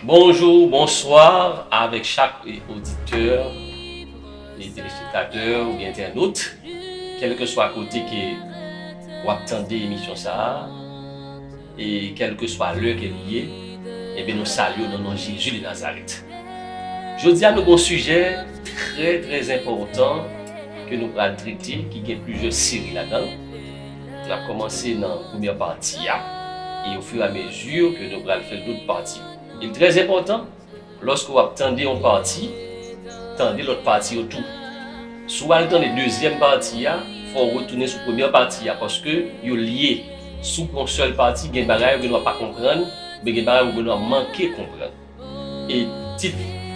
Bonjour, bonsoir avec chaque auditeur, les téléspectateurs ou bien internautes, quel que soit côté que vous attendez l'émission ça, et quel que soit l'heure qu'elle y est, et bien nous saluons dans le nom de Jésus de Nazareth. Je dis à nous un sujet très important que nous allons traiter, qui a plusieurs séries là-dedans. On a commencé dans la première partie et au fur et à mesure que nous allons faire d'autres parties. Il est très important, lorsque vous attendez une partie, attendez l'autre partie autour. Si vous attendez la deuxième partie, il faut retourner sur la première partie parce que vous êtes liés. Sous une seule partie, il y a des choses que vous ne pouvez pas comprendre, mais il y a des choses que vous ne manquez de comprendre. Et petit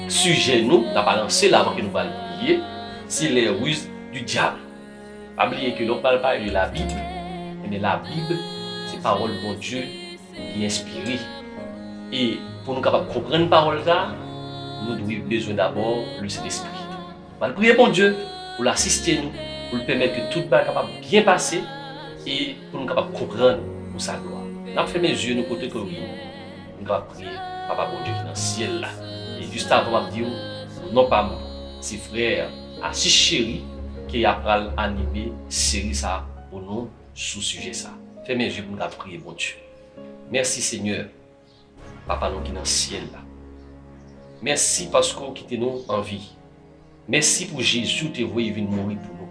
sujet, nous avons lancé là avant que nous parlions, c'est les ruses du diable. Pas oublier que l'on ne parle pas de la Bible, mais la Bible, c'est la parole de mon Dieu qui est inspirée. Et pour nous capables de comprendre la parole, nous avons besoin d'abord du Saint-Esprit. On va prier mon Dieu pour l'assister nous, pour nous permettre que tout soit capable de bien passer et pour nous capables de comprendre pour sa gloire. Nous avons fait mes yeux, nous côté que oui, nous allons prier, Papa bon Dieu qui est dans le ciel là. Et juste avant de dire, non pas moi, c'est frère Assis Chéri qui a animé série ça pour nous sous sujet ça. Fais mes yeux pour nous prier mon Dieu. Merci Seigneur. Papa nous qui est dans le ciel là. Merci parce que vous quittez nous en vie. Merci pour Jésus qui est venu mourir pour nous.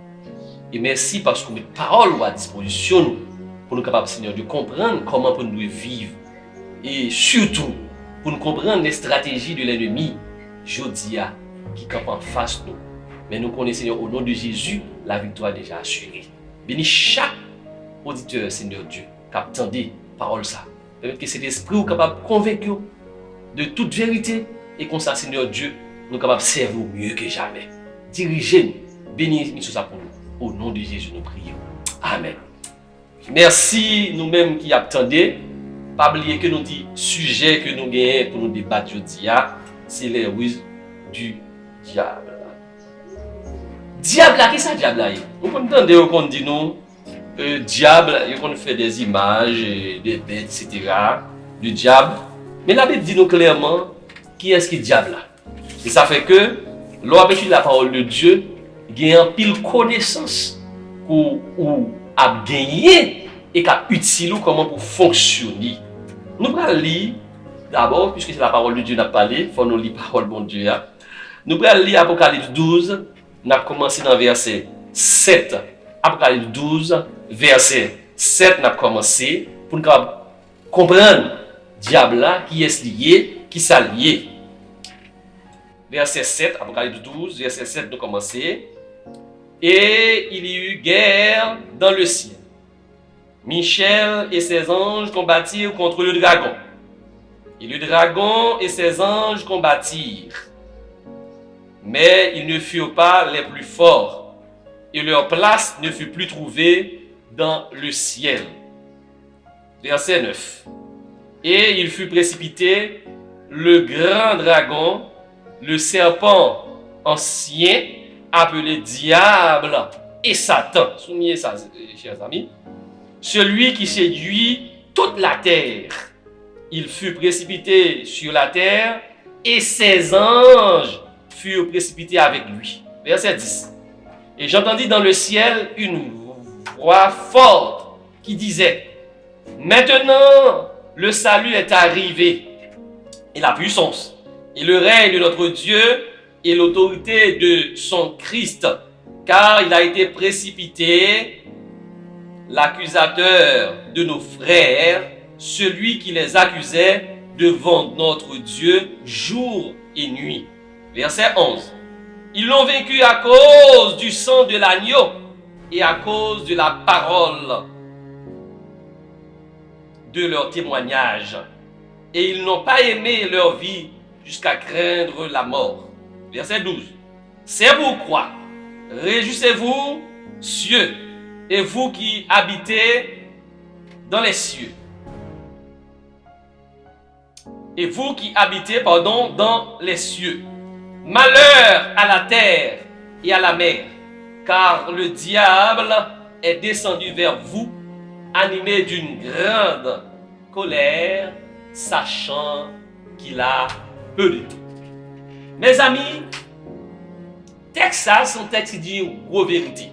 Et merci parce que mes paroles sont à disposition pour nous capables Seigneur de comprendre comment nous devons vivre. Et surtout pour nous comprendre les stratégies de l'ennemi, Jodia, qui campe en face de nous. Mais nous connaissons Seigneur au nom de Jésus, la victoire est déjà assurée. Bénis chaque auditeur Seigneur Dieu qui attendait parole ça. Permettez que cet esprit soit capable de convaincre de toute vérité et comme ça, Seigneur Dieu, nous sommes capables de servir mieux que jamais. Dirigez-nous, bénissez ça pour nous. Au nom de Jésus, nous prions. Amen. Merci nous-mêmes qui attendons. Pas oublier que nous dit sujet que nous gagnons pour nous débattre aujourd'hui, c'est les ruses du diable. Diable, qu'est-ce que c'est diable là? Nous entendons qu'on dit nous. Diable, on fait des images, des bêtes, etc. Du diable. Mais la Bible dit nous clairement qui est-ce qui est diable là. Et ça fait que, lorsqu'on étudie la parole de Dieu, il y a une pile connaissance ou à gagner et qu'à utiliser comment pour fonctionner. Nous allons lire d'abord, puisque c'est la parole de Dieu qui a parlé, il faut nous lire la parole de Dieu. Nous allons lire Apocalypse 12, nous allons commencer dans le verset 7. Apocalypse 12, verset 7, nous avons commencé pour nous comprendre diable là, qui est lié, qui s'est lié. Verset 7, Apocalypse 12, verset 7, nous commençons. Et il y eut guerre dans le ciel. Michel et ses anges combattirent contre le dragon. Et le dragon et ses anges combattirent. Mais ils ne furent pas les plus forts. Et leur place ne fut plus trouvée dans le ciel. Verset 9. Et il fut précipité le grand dragon, le serpent ancien, appelé Diable et Satan. Souvenez ça, chers amis. Celui qui séduit toute la terre. Il fut précipité sur la terre et ses anges furent précipités avec lui. Verset 10. Et j'entendis dans le ciel une voix forte qui disait: Maintenant, le salut est arrivé, et la puissance, et le règne de notre Dieu, et l'autorité de son Christ, car il a été précipité, l'accusateur de nos frères, celui qui les accusait devant notre Dieu jour et nuit. Verset 11. Ils l'ont vaincu à cause du sang de l'agneau et à cause de la parole de leur témoignage. Et ils n'ont pas aimé leur vie jusqu'à craindre la mort. Verset 12. C'est pourquoi, réjouissez-vous, cieux, et vous qui habitez dans les cieux. Et vous qui habitez, dans les cieux. Malheur à la terre et à la mer, car le diable est descendu vers vous, animé d'une grande colère, sachant qu'il a peu de temps. Mes amis, texte ça, c'est un texte qui dit une grosse vérité.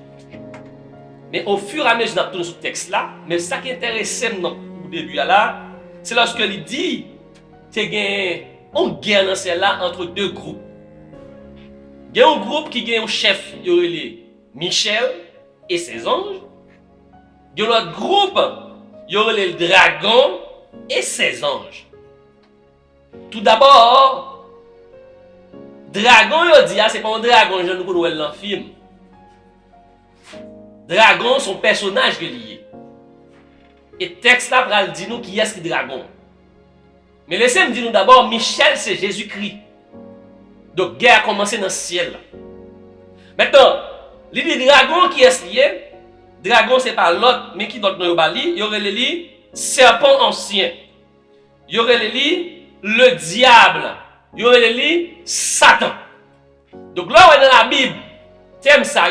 Mais au fur et à mesure que nous sur ce texte là, mais ça qui est intéressant au début là, c'est lorsque il dit qu'il y a une guerre dans celle-là entre deux groupes. Il y a un groupe qui a un chef, Michel et ses anges. Il y a l'autre groupe, il y a le dragon et ses anges. Tout d'abord, dragon, il dit, c'est pas un dragon, je ne connais pas dans le film. Dragon, son personnage lié. Et texte là, va dire nous qui est-ce qui dragon. Mais laissez-moi dire nous d'abord, Michel, c'est Jésus-Christ. Donc, guerre a commencé dans le ciel. Maintenant, l'idée dragon qui est lié, dragon c'est pas l'autre, mais qui d'autre dans le bali, il y aurait le serpent ancien. Il y aurait le diable. Il y aurait le Satan. Donc là, on est dans la Bible, thème ça,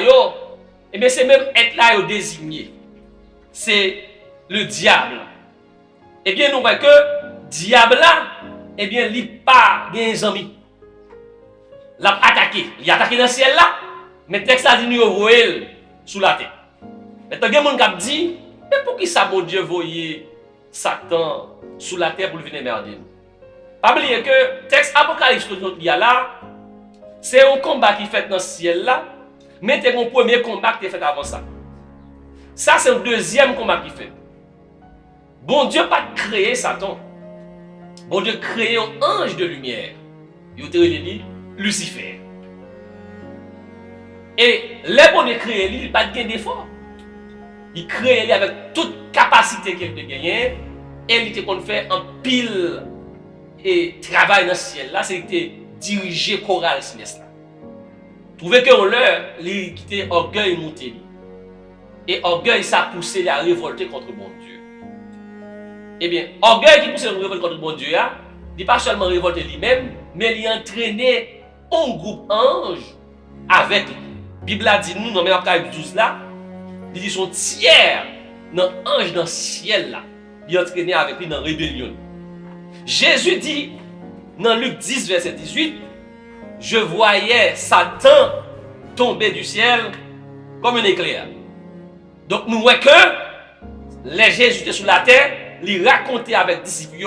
et bien c'est même être là désigné. C'est le diable. Eh bien, nous voyons que diable là, eh bien, il n'a pas des amis. Il a attaqué. Il a attaqué dans le ciel là, mais le texte a dit nous voyons sous la terre. Maintenant, il y a des gens qui disent, mais pour qui ça, mon Dieu, voyait Satan sous la terre pour le venir merder? Pas oublier que le texte Apocalypse que nous avons là, c'est un combat qui est fait dans le ciel là, mais c'est un premier combat qui est fait avant ça. Ça, c'est un deuxième combat qui est fait. Bon Dieu n'a pas créé Satan. Bon Dieu a créé un ange de lumière. Il a dit Lucifer. Et les bon Dieu créé lui, il n'a pas de défaut. Il crée avec toute capacité qu'il a gagné. Et il était fait en pile et travail dans le ciel. Là, c'était diriger chorale céleste. Trouvez qu'on l'heure, il quittait orgueil monté. Et orgueil, ça a poussé à révolter contre bon Dieu. Eh bien, orgueil qui pousse à révolter contre bon Dieu, il n'est pas seulement révolté lui-même, mais il a entraîné un groupe ange avec lui. La Bible a dit, nous, dans Apocalypse 12 là, il dit son tiers dans l'ange dans le ciel là. Il est entraîné avec lui dans la rébellion. Jésus dit, dans Luc 10, verset 18, je voyais Satan tomber du ciel comme un éclair. Donc nous voyons que les Jésus étaient sur la terre, il racontait avec les disciples,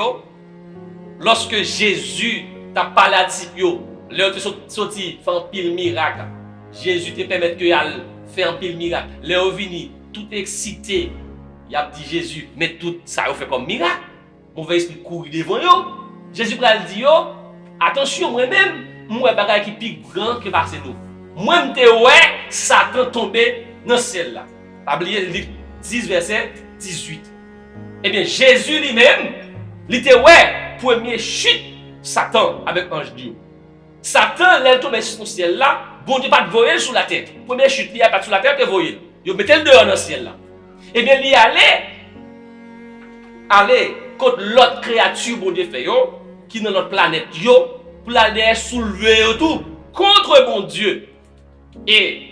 lorsque Jésus t'a parlé à les disciples, leur sorti faire un pile miracle. Jésus te permet que y'all faire un pile miracle. Leur vini tout excité. Il a dit Jésus, mais tout ça a fait comme miracle. On va expliquer courir devant yo. Jésus va dire yo, attention moi-même, moi bagay qui plus grand que passer nous. Moi m'te ouais Satan tomber dans le ciel là. Pas oublier Luc 10 verset 18. Eh bien Jésus lui-même, il était ouais premier chute Satan avec ange Dieu. Satan l'est tombé sur le ciel là, bon Dieu pas de voyer sur la tête. Premier chute il a pas sur la terre que voyer. Yo mettez le dehors dans le ciel là. Eh bien il allait contre l'autre créature bon Dieu fait yo qui dans notre planète yo pour aller soulever tout contre bon Dieu. Et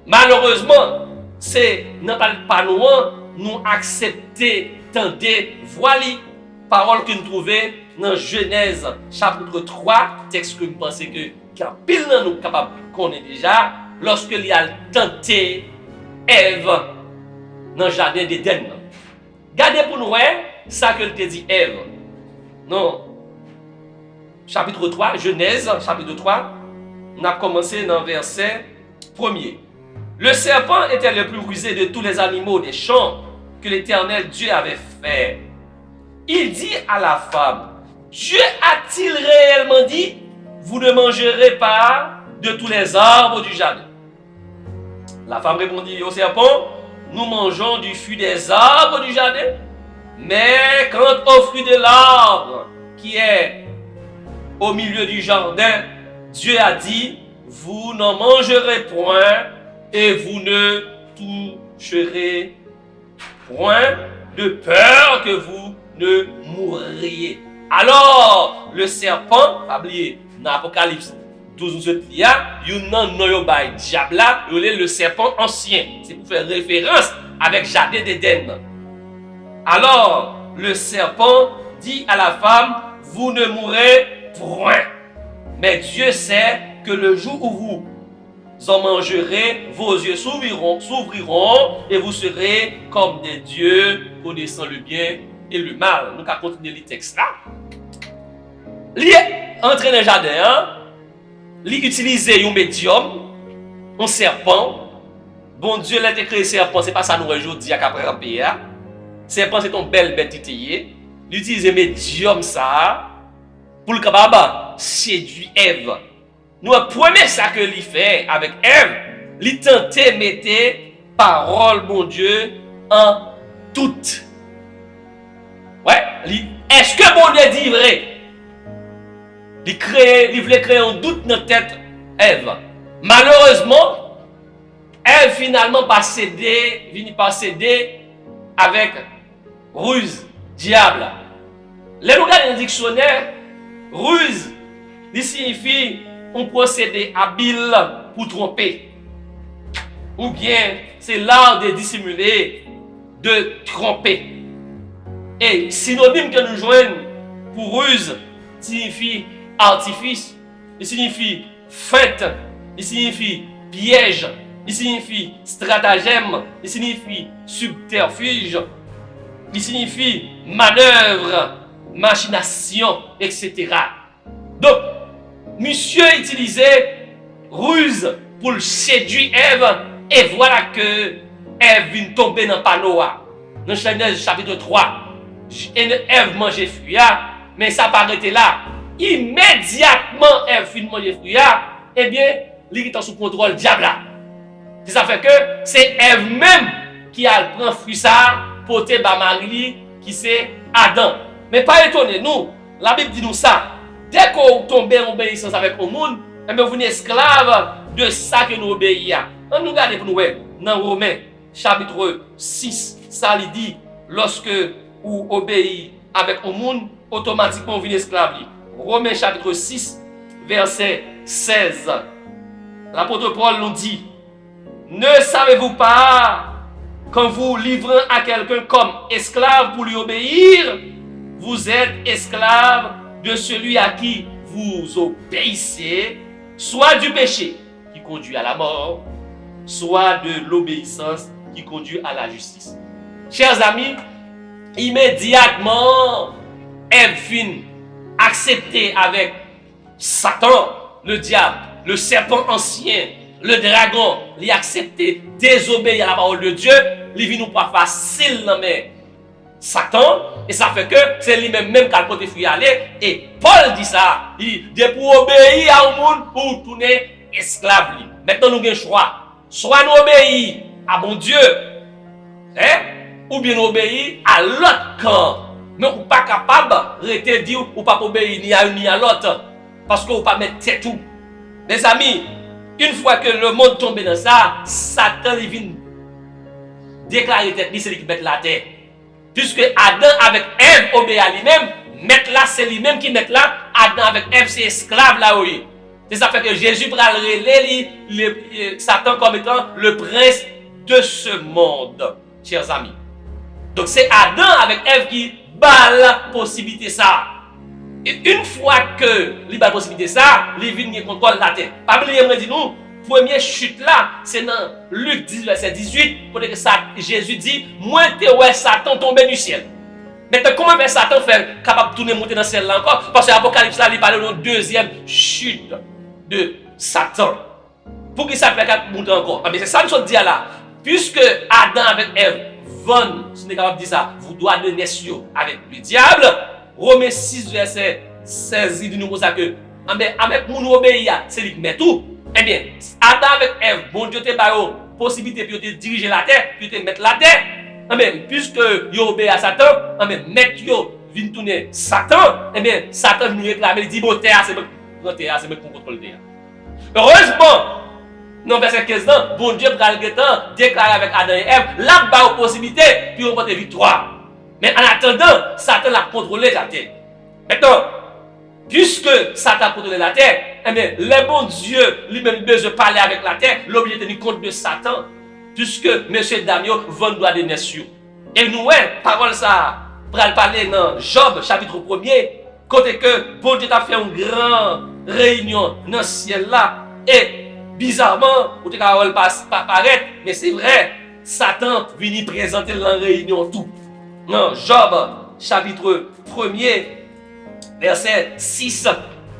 malheureusement, c'est non pas nous accepter tenter voilà parole que nous trouvons dans Genèse chapitre 3, texte que nous pensons que quand pile nous capable qu'on est déjà lorsque il a tenté Ève dans le jardin d'Éden. Gardez pour nous ça que te dit Ève. Non. Chapitre 3, Genèse, chapitre 3, on a commencé dans le verset 1er. Le serpent était le plus rusé de tous les animaux des champs que l'Éternel Dieu avait fait. Il dit à la femme, Dieu a-t-il réellement dit, vous ne mangerez pas de tous les arbres du jardin? La femme répondit au serpent, nous mangeons du fruit des arbres du jardin, mais quant au fruit de l'arbre qui est au milieu du jardin, Dieu a dit, vous n'en mangerez point et vous ne toucherez point de peur que vous ne mourriez. Alors, le serpent, pas oublier, dans l'Apocalypse 12, il y a un diable, le serpent ancien. C'est pour faire référence avec Jardin d'Éden. Alors, le serpent dit à la femme, vous ne mourrez point. Mais Dieu sait que le jour où vous en mangerez, vos yeux s'ouvriront et vous serez comme des dieux, connaissant le bien et le mal. Nous allons continuer le texte là. Il est entré dans le jardin, il utilise un médium, un serpent. Bon Dieu l'a créé serpent, c'est pas ça nous aujourd'hui qu'après ramper. Serpent c'est une belle bête titillée. Il utilise un médium ça pour le capable séduire Ève. Nous, le premier ça que il fait avec Ève, il tentait de mettre parole, bon Dieu, en doute. Ouais, est-ce que bon Dieu dit vrai? Il voulait créer un doute dans la tête Ève. Malheureusement, Ève finalement pas cédé, finit par céder avec ruse, diable. Les nous regardons dans le dictionnaire, ruse, il signifie un procédé habile pour tromper. Ou bien c'est l'art de dissimuler, de tromper. Et synonyme que nous joignons pour ruse signifie artifice, il signifie feinte, il signifie piège, il signifie stratagème, il signifie subterfuge, il signifie manœuvre, machination, etc. Donc, monsieur utilisait ruse pour séduire Ève, et voilà que Ève vient tomber dans le panneau. Dans Genèse chapitre 3, Ève mangeait fruit, mais ça pas arrêté là. Immédiatement, Ève finit manger fruit, eh bien, il est sous contrôle diable. Ça fait que c'est Ève même qui a pris fruit ça, porté par Marie, qui c'est Adam. Mais pas étonné, nous, la Bible dit nous ça. Dès qu'on tombe en obéissance avec le monde, eh bien, vous êtes esclaves de ça que nous obéissons. On nous regarde pour nous, dans Romains, chapitre 6, ça il dit, lorsque vous obéissez avec le monde, automatiquement vous êtes esclaves. Romains, chapitre 6, verset 16. L'apôtre Paul nous dit, ne savez-vous pas, quand vous livrez à quelqu'un comme esclave pour lui obéir, vous êtes esclave de celui à qui vous obéissez, soit du péché qui conduit à la mort, soit de l'obéissance qui conduit à la justice. Chers amis, immédiatement, Ève fin accepté avec Satan, le diable, le serpent ancien, le dragon, il a accepté désobéir à la parole de Dieu, il vient nous pas facile mais Satan, et ça fait que c'est lui-même qui a porté fruit aller, et Paul dit ça, il dit pour obéir à un monde pour tourner esclave. Maintenant nous avons un choix, soit nous obéir à bon Dieu, ou bien nous obéir à l'autre camp. Mais vous n'êtes pas capable de dire ou pas obéir ni à un ni à l'autre, parce que vous ne pouvez pas mettre tout. Mes amis, une fois que le monde tombe dans ça, Satan vient déclarer tête, c'est lui qui met la terre. Puisque Adam avec Ève obéit à lui-même, mettre là, c'est lui-même qui met là, Adam avec Ève, c'est esclave là, oui. C'est ça fait que Jésus prend le Satan comme étant le prince de ce monde, chers amis. Donc c'est Adam avec Ève qui bat la possibilité ça. Et une fois que il bat la possibilité ça, il vient contrôle la terre. Pas oublier, moi dit nous, première chute là, c'est dans Luc 10, verset 18, pour que Jésus dit, moi te ouais Satan tomber du ciel. Maintenant, comment fait Satan faire capable de tourner monter dans le ciel là encore? Parce que l'Apocalypse là, il parle de la deuxième chute de Satan. Pour qu'il ça fait monter encore. Mais c'est ça que je dis là. Puisque Adam avec Ève, ce n'est capable de dire ça, vous doit donner avec le diable. Romains 6, verset 16, il dit nous comme ça que, avec mon obéir, c'est lui qui met tout. Eh bien, Adam avec Ève, bon Dieu te donne possibilité pour te diriger la terre, pour te mettre la terre. Eh bien, puisque vous obéissez à Satan, eh bien, mettre vient tourner Satan, eh bien, Satan vient réclamer, il dit, bon, terre, c'est moi qui contrôle terre. Heureusement, dans verset 15, bon Dieu déclare avec Adam et Ève, là-bas, possibilité, puis on porte victoire. Mais en attendant, Satan a contrôlé la terre. Maintenant, puisque Satan a contrôlé la terre, eh bien, le bon Dieu lui-même besoin de parler avec la terre, l'obligé de tenir compte de Satan, puisque M. Damio vend droit des nations. Et nous, parole ça, pour parler dans Job, chapitre 1er, côté que bon Dieu a fait un grand réunion dans le ciel là. Et bizarrement, vous ne pouvez pas paraître, mais c'est vrai, Satan vient présenter la réunion tout. Non, Job, chapitre 1er, verset 6,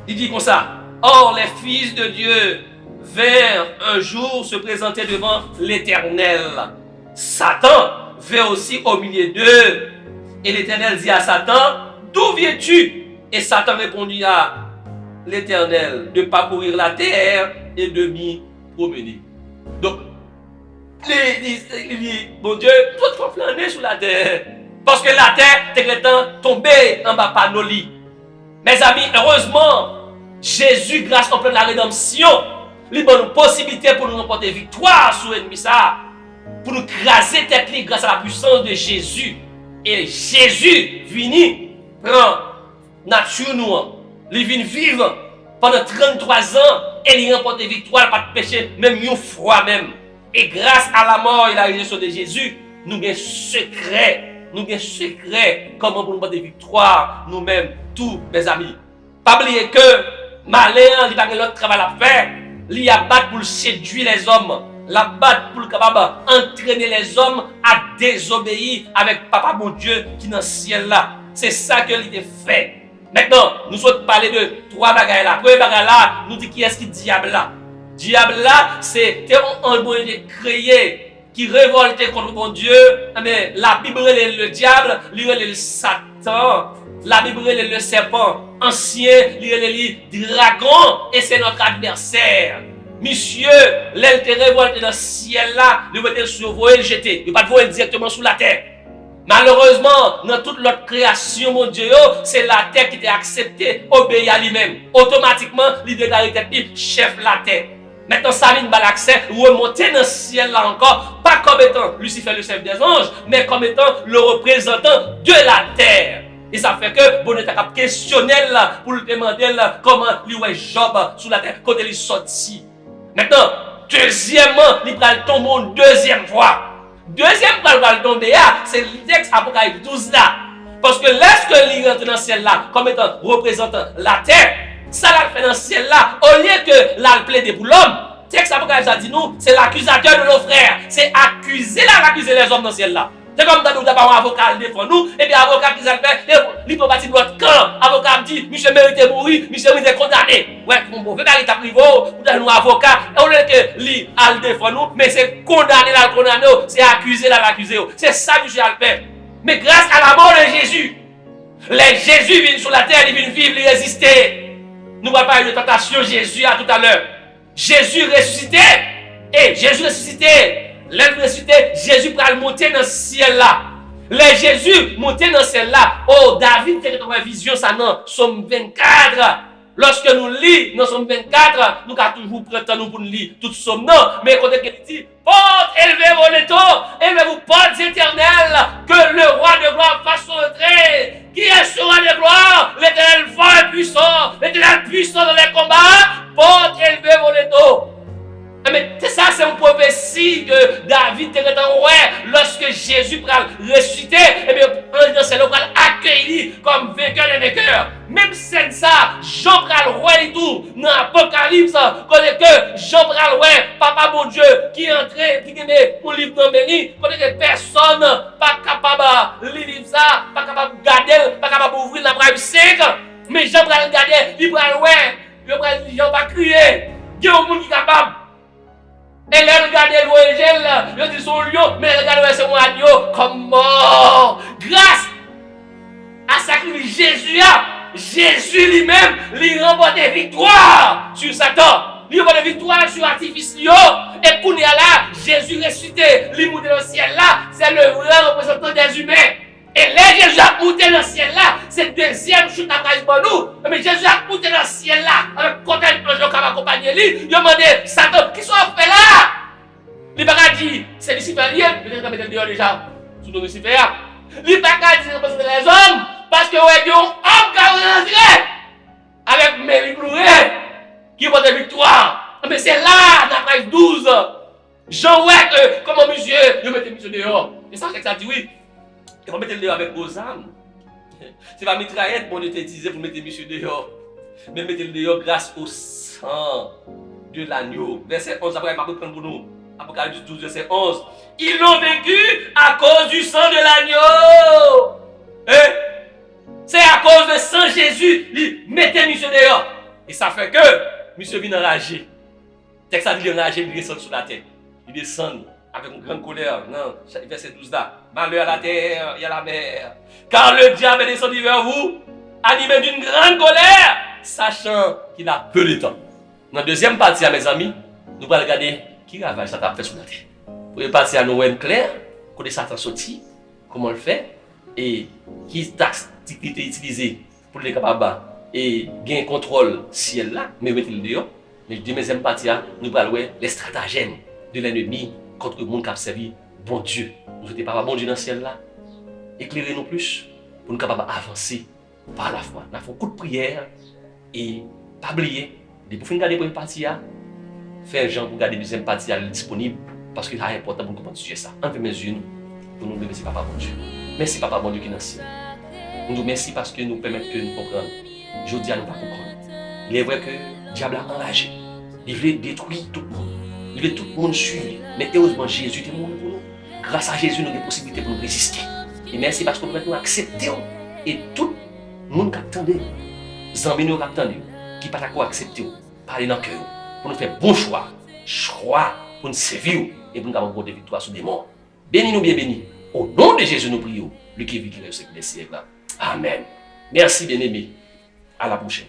il dit comme ça. Or, les fils de Dieu vinrent un jour se présenter devant l'Éternel. Satan vint aussi au milieu d'eux. Et l'Éternel dit à Satan, d'où viens-tu? Et Satan répondit à l'Éternel, de parcourir la terre et de m'y promener. Donc, il dit, mon Dieu, tout va planer sur la terre. Parce que la terre est tombée en bas par nos lits. Mes amis, heureusement, Jésus, grâce au plan de la rédemption, il donne une possibilité pour nous remporter victoire sur l'ennemi, pour nous craser tête grâce à la puissance de Jésus. Et Jésus vient prendre nature nous, il vient vivre pendant 33 ans et il remporte victoire, pas de péché, même une fois même. Et grâce à la mort et la résurrection de Jésus, nous avons un secret. Nous avons un secret comment pour nous remporter victoire nous-mêmes, tous mes amis. Pas oublier que malin, il n'y a pas d'autre travail à faire. Il y a battre pour séduire les hommes. La battre pour capable entraîner les hommes à désobéir avec Papa mon Dieu qui est dans le ciel là. C'est ça que il a fait. Maintenant, nous souhaitons parler de trois bagailles là. Premier bagaille là, nous dit qui est-ce qui est diable là. Diable là, c'est un bon créé qui révolte contre mon Dieu. Mais la Bible est le diable, lui est le Satan. La Bible est le serpent ancien, lui est le dragon et c'est notre adversaire. Monsieur, l'elle te révolte dans le ciel là, il va te survoler, le jeter. Il va te voler directement sous la terre. Malheureusement, dans toute notre création, mon Dieu, c'est la terre qui t'a accepté, obéir à lui-même. Automatiquement, l'idée de chef la terre. Maintenant, ça vient de l'accès, remonter dans le ciel là encore, pas comme étant Lucifer le chef des anges, mais comme étant le représentant de la terre. Et ça fait que bon est capable questionner là pour lui demander là comment lui ouais Job sous la terre quand il est sorti. Maintenant, deuxièmement, il va tomber une deuxième fois. Deuxième fois, il va tomber c'est le texte Apocalypse 12 là. Parce que lorsque il rentre dans le ciel là, comme étant représentant la terre, ça l'a fait dans le ciel là, au lieu que là, il plaide pour l'homme, texte Apocalypse a dit nous, c'est l'accusateur de nos frères. C'est accuser les hommes dans le ciel là. C'est comme dans nous avons un avocat qui défend nous, et bien avocat qui s'est fait, il peut partir de notre camp. Avocat dit, monsieur mérite de mourir, monsieur mérite de condamner. Ouais, mon veut pas l'état privé, vous avez un avocat, et au lieu que lui, il défend nous, mais c'est condamner la condamner, c'est accuser la l'accuser. C'est ça que monsieur a fait. Mais grâce à la mort de Jésus, les Jésus viennent sur la terre, ils viennent vivre, ils résister. Nous n'avons pas eu de tentation Jésus à tout à l'heure. Jésus ressuscité, et Jésus ressuscité. L'université, Jésus va monter dans le ciel là. Les Jésus monter dans le ciel là. Oh, David, tu as une vision, ça non. Somme 24. Lorsque nous lisons dans Somme 24, nous avons toujours prétendu pour nous lire toute somme non. Mais quand il dit, porte, élevez vos létaux, élevez-vous, portes éternelles, que le roi de gloire fasse son entrée. Qui est ce roi de gloire? L'Éternel fort et puissant, l'Éternel puissant dans les combats. Porte, élevez vos létaux. Mais ça, c'est une prophétie de David, lorsque Jésus va ressusciter, et bien, dans ce local accueilli comme vainqueur des vainqueurs. Même c'est ça, Jean va le roi et tout, dans l'Apocalypse, que Jean va le roi, Papa mon Dieu, qui est entré, qui est pour livre dans Béni, que personne pas capable de lire ça, pas capable de garder, pas capable d'ouvrir la Bible 5. Mais Jean va le garder, il va le roi, Jean va crier, il y a un monde qui est capable. Et là, regardez l'Evangile, je dis son lion, mais regardez c'est mon agneau, comment? Grâce à sacrifice Jésus, Jésus lui-même, lui remporte des victoires sur Satan. Il remporte des victoires sur l'artifice. Et pour nous là, Jésus ressuscité, lui monté dans le ciel là, c'est le vrai représentant des humains. Et là, Jésus a monté dans le ciel là, c'est le deuxième chute à pour nous. Mais Jésus a monté dans le ciel là, avec côté de gens qui accompagné lui. Il a demandé, Satan, qui sont fait là? Il n'a pas dit, c'est Lucifer, il a mis dehors déjà, sous le Lucifer. Il n'a pas dit, c'est les hommes, parce que ouais, un homme qui a rentré avec Mélie Blouet, qui va de victoire. Mais c'est là, dans la 12, Jean ouais, comment monsieur, il met monsieur dehors. Et ça, c'est que ça dit oui. Et on met le dehors avec vos âmes. C'est pas mitraillette pour nous utiliser pour mettre monsieur dehors. Mais mettez-le dehors grâce au sang de l'agneau. Verset 11, après, je vais prendre pour nous. Apocalypse 12, verset 11. Ils l'ont vaincu à cause du sang de l'agneau. C'est à cause de sang Jésus, mettez monsieur dehors. Et ça fait que monsieur vient enragé. Texte a dit enragé, il descend sur la terre. Il descend avec une grande colère. Non, verset 12 là. Malheur à la terre, il y a la mer. Car le diable est descendu vers vous, animé d'une grande colère, sachant qu'il a peu de temps. Dans la deuxième partie, mes amis, nous allons regarder qui ravage ça t'a fait sur la terre. Première partie à nous clair, côté Satan sorti, comment le fait, et qui est utilisé pour les capables et gagner contrôle ciel là, mais mettez le dehors. Mais la deuxième partie, nous allons voir les stratagèmes de l'ennemi contre le monde qui a servi bon Dieu. Nous sommes pas bon Dieu dans le ciel là. Éclairez-nous plus pour nous capables d'avancer par la foi. Nous avons un coup de prière et pas oublier, pour finir regarder la première partie, faire gens pour garder la deuxième partie disponible parce que c'est important pour nous comprendre ça. Enlevez mes yeux pour nous remercier Papa bon Dieu. Merci Papa bon Dieu qui est dans le ciel. Nous vous remercions parce que nous permettez que nous comprenions. Je dis à nous pas comprendre. Il est vrai que le diable a enragé. Il voulait détruire tout le monde. Il voulait tout le monde suivre. Mais heureusement Jésus est mort pour nous. Grâce à Jésus, nous avons des possibilités pour nous résister. Et merci parce que nous acceptons. Et tout le monde qui attendait, les amis qui attendaient, qui ne pas d'accord accepter, parler dans le cœur, pour nous faire bon choix pour nous servir et pour nous avoir des victoires sur des morts. Bénis-nous bien bénis. Au nom de Jésus, nous prions. Lui qui vit, qui reste des siècles. Amen. Merci bien-aimés. À la prochaine.